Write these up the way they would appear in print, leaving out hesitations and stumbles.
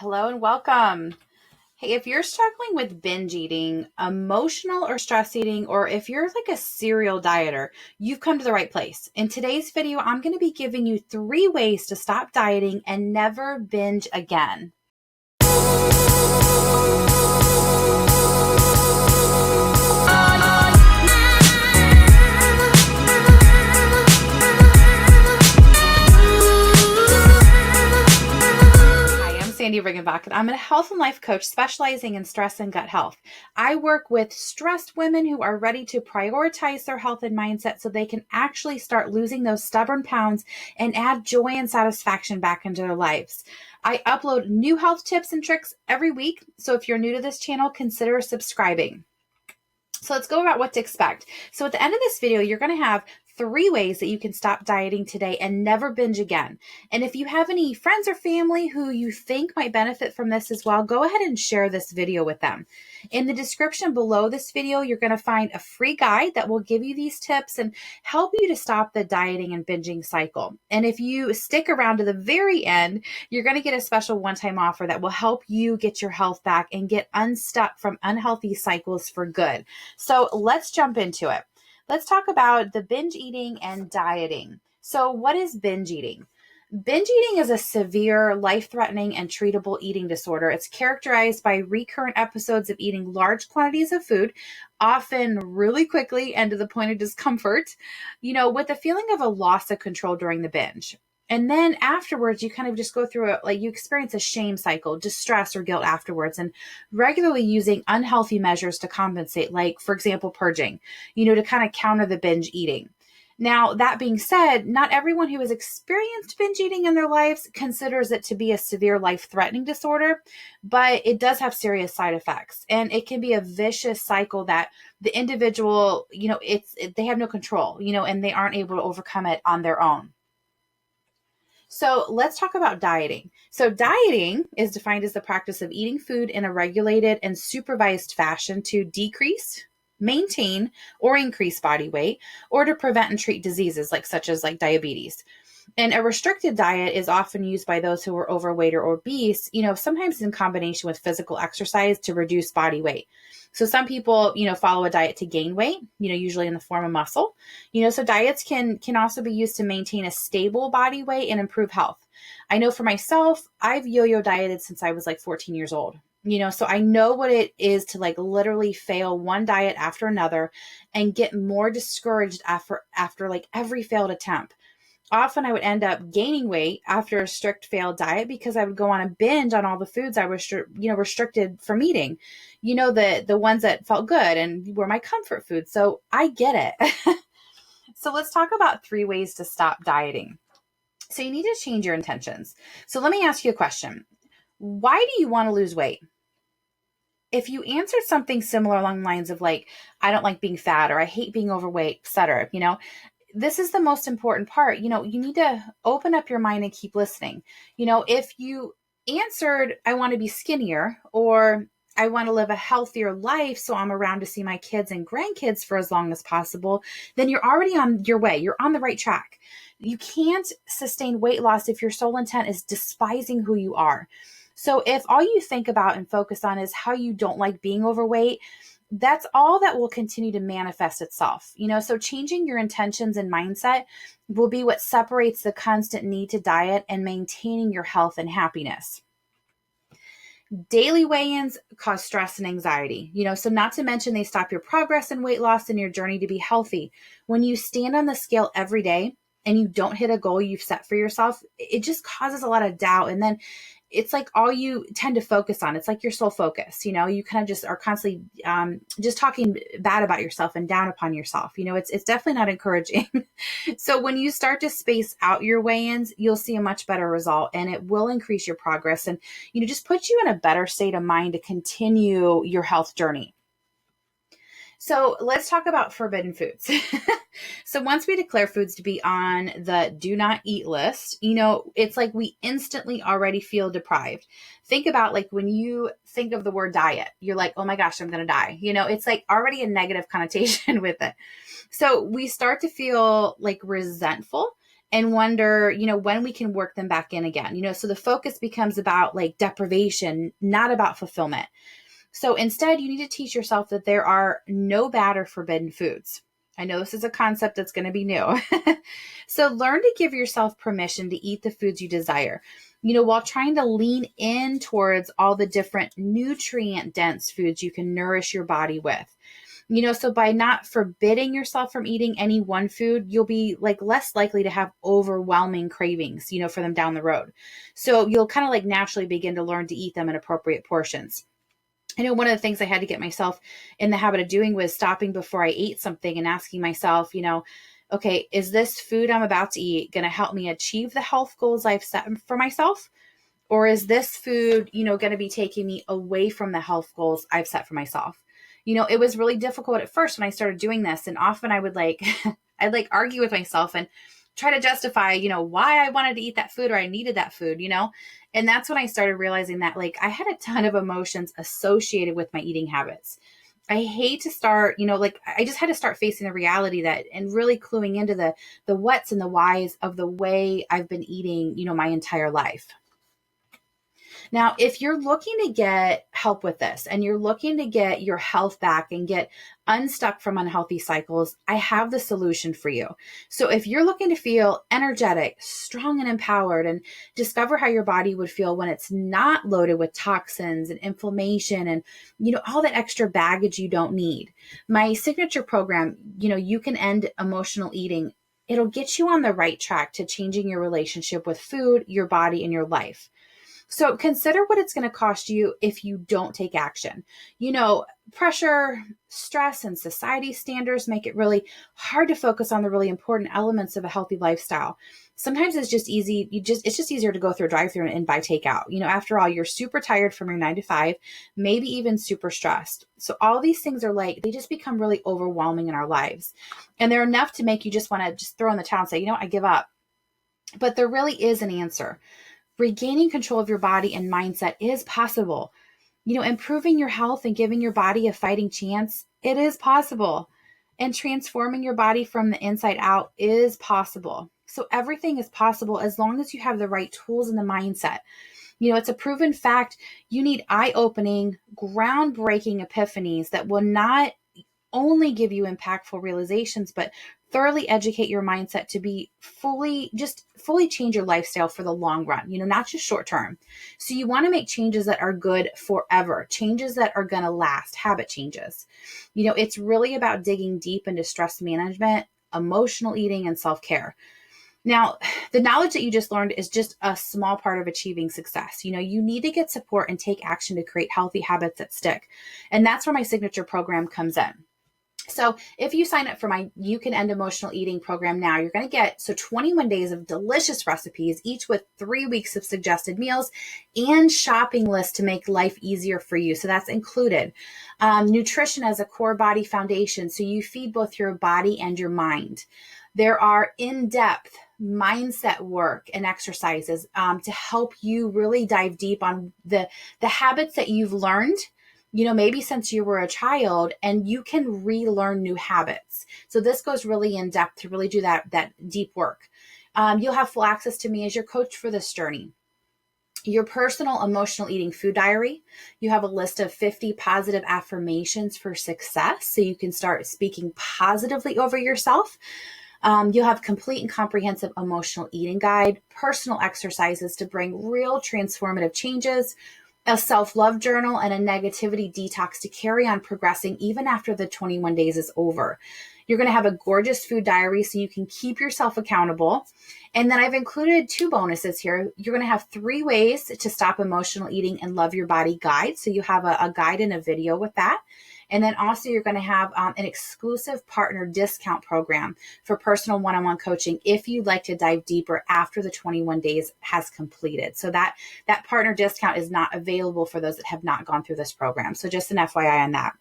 Hello and welcome. Hey, if you're struggling with binge eating, emotional or stress eating, or if you're like a serial dieter, you've come to the right place. In today's video, I'm going to be giving you 3 ways to stop dieting and never binge again. Riggenbach, and I'm a health and life coach specializing in stress and gut health. I work with stressed women who are ready to prioritize their health and mindset so they can actually start losing those stubborn pounds and add joy and satisfaction back into their lives. I upload new health tips and tricks every week, so if you're new to this channel, consider subscribing. So let's go about what to expect. So at the end of this video, you're going to have 3 ways that you can stop dieting today and never binge again. And if you have any friends or family who you think might benefit from this as well, go ahead and share this video with them. In the description below this video, you're going to find a free guide that will give you these tips and help you to stop the dieting and binging cycle. And if you stick around to the very end, you're going to get a special one-time offer that will help you get your health back and get unstuck from unhealthy cycles for good. So let's jump into it. Let's talk about the binge eating and dieting. So what is binge eating? Binge eating is a severe, life-threatening, and treatable eating disorder. It's characterized by recurrent episodes of eating large quantities of food, often really quickly and to the point of discomfort, with a feeling of a loss of control during the binge. And then afterwards, you kind of just go through you experience a shame cycle, distress or guilt afterwards, and regularly using unhealthy measures to compensate, like, for example, purging, to kind of counter the binge eating. Now, that being said, not everyone who has experienced binge eating in their lives considers it to be a severe life-threatening disorder, but it does have serious side effects. And it can be a vicious cycle that the individual, they have no control, and they aren't able to overcome it on their own. So let's talk about dieting. So dieting is defined as the practice of eating food in a regulated and supervised fashion to decrease, maintain, or increase body weight, or to prevent and treat diseases such as diabetes. And a restricted diet is often used by those who are overweight or obese, sometimes in combination with physical exercise to reduce body weight. So some people, follow a diet to gain weight, usually in the form of muscle. So diets can also be used to maintain a stable body weight and improve health. I know for myself, I've yo-yo dieted since I was 14 years old. So I know what it is to literally fail one diet after another and get more discouraged after every failed attempt. Often I would end up gaining weight after a strict failed diet because I would go on a binge on all the foods I was, restricted from eating, the ones that felt good and were my comfort foods. So I get it. So let's talk about 3 ways to stop dieting. So you need to change your intentions. So let me ask you a question. Why do you want to lose weight? If you answered something similar along the lines of I don't like being fat, or I hate being overweight, etc., this is the most important part. You need to open up your mind and keep listening. If you answered, I want to be skinnier, or I want to live a healthier life so I'm around to see my kids and grandkids for as long as possible, then you're already on your way. You're on the right track. You can't sustain weight loss if your sole intent is despising who you are. So if all you think about and focus on is how you don't like being overweight, that's all that will continue to manifest itself. So changing your intentions and mindset will be what separates the constant need to diet and maintaining your health and happiness. Daily weigh-ins cause stress and anxiety, so not to mention they stop your progress in weight loss and your journey to be healthy. When you stand on the scale every day and you don't hit a goal you've set for yourself, it just causes a lot of doubt. And then it's all you tend to focus on. It's your sole focus. You kind of just are constantly just talking bad about yourself and down upon yourself. It's definitely not encouraging. So when you start to space out your weigh-ins, you'll see a much better result, and it will increase your progress and just put you in a better state of mind to continue your health journey. So let's talk about forbidden foods. So once we declare foods to be on the do not eat list, it's we instantly already feel deprived. Think about when you think of the word diet, you're oh my gosh, I'm going to die. It's already a negative connotation with it. So we start to feel resentful and wonder, when we can work them back in again. So the focus becomes about like deprivation, not about fulfillment. So instead, you need to teach yourself that there are no bad or forbidden foods. I know this is a concept that's going to be new. So learn to give yourself permission to eat the foods you desire, while trying to lean in towards all the different nutrient dense foods you can nourish your body with. So by not forbidding yourself from eating any one food, you'll be like less likely to have overwhelming cravings, for them down the road. So you'll kind of like naturally begin to learn to eat them in appropriate portions. I know one of the things I had to get myself in the habit of doing was stopping before I ate something and asking myself, okay, is this food I'm about to eat going to help me achieve the health goals I've set for myself? Or is this food, going to be taking me away from the health goals I've set for myself? It was really difficult at first when I started doing this. And often I would I'd argue with myself and try to justify, why I wanted to eat that food or I needed that food, And that's when I started realizing that I had a ton of emotions associated with my eating habits. I hate to start, I just had to start facing the reality that and really cluing into the whats and the whys of the way I've been eating, my entire life. Now, if you're looking to get help with this and you're looking to get your health back and get unstuck from unhealthy cycles, I have the solution for you. So if you're looking to feel energetic, strong, and empowered, and discover how your body would feel when it's not loaded with toxins and inflammation and, all that extra baggage you don't need, my signature program, You Can End Emotional Eating, it'll get you on the right track to changing your relationship with food, your body, and your life. So consider what it's going to cost you if you don't take action. Pressure, stress, and society standards make it really hard to focus on the really important elements of a healthy lifestyle. Sometimes it's just easy. It's just easier to go through a drive-through and buy takeout. After all, you're super tired from your 9 to 5, maybe even super stressed. So all these things are they just become really overwhelming in our lives. And they're enough to make you just want to just throw in the towel and say, I give up. But there really is an answer. Regaining control of your body and mindset is possible. Improving your health and giving your body a fighting chance, it is possible. And transforming your body from the inside out is possible. So everything is possible as long as you have the right tools and the mindset. It's a proven fact. You need eye-opening, groundbreaking epiphanies that will not only give you impactful realizations, but thoroughly educate your mindset to be fully change your lifestyle for the long run, not just short term. So you want to make changes that are good forever, changes that are going to last, habit changes. It's really about digging deep into stress management, emotional eating, and self-care. Now, the knowledge that you just learned is just a small part of achieving success. You need to get support and take action to create healthy habits that stick. And that's where my signature program comes in. So if you sign up for my You Can End Emotional Eating program now, you're going to get 21 days of delicious recipes, each with 3 weeks of suggested meals and shopping lists to make life easier for you. So that's included. Nutrition as a core body foundation. So you feed both your body and your mind. There are in-depth mindset work and exercises to help you really dive deep on the habits that you've learned maybe since you were a child, and you can relearn new habits. So this goes really in depth to really do that deep work. You'll have full access to me as your coach for this journey. Your personal emotional eating food diary. You have a list of 50 positive affirmations for success, so you can start speaking positively over yourself. You'll have complete and comprehensive emotional eating guide, personal exercises to bring real transformative changes, a self-love journal, and a negativity detox to carry on progressing even after the 21 days is over. You're going to have a gorgeous food diary so you can keep yourself accountable. And then I've included 2 bonuses here. You're going to have 3 ways to stop emotional eating and love your body guide. So you have a guide and a video with that. And then also you're going to have an exclusive partner discount program for personal one-on-one coaching if you'd like to dive deeper after the 21 days has completed. So that partner discount is not available for those that have not gone through this program. So just an FYI on that.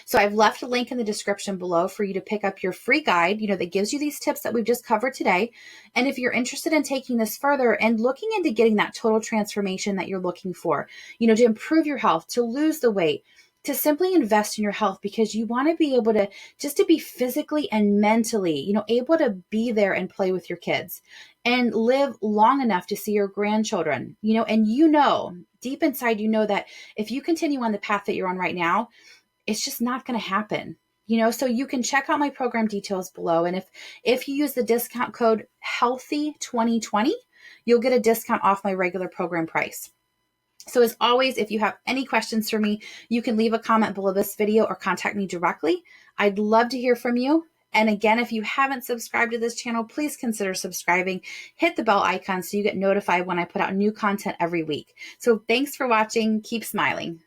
So I've left a link in the description below for you to pick up your free guide, that gives you these tips that we've just covered today. And if you're interested in taking this further and looking into getting that total transformation that you're looking for, to improve your health, to lose the weight, to simply invest in your health, because you want to be able to just to be physically and mentally, able to be there and play with your kids and live long enough to see your grandchildren, and deep inside, that if you continue on the path that you're on right now, it's just not going to happen. So you can check out my program details below. And if you use the discount code HEALTHY2020, you'll get a discount off my regular program price. So as always, if you have any questions for me, you can leave a comment below this video or contact me directly. I'd love to hear from you. And again, if you haven't subscribed to this channel, please consider subscribing. Hit the bell icon so you get notified when I put out new content every week. So thanks for watching. Keep smiling.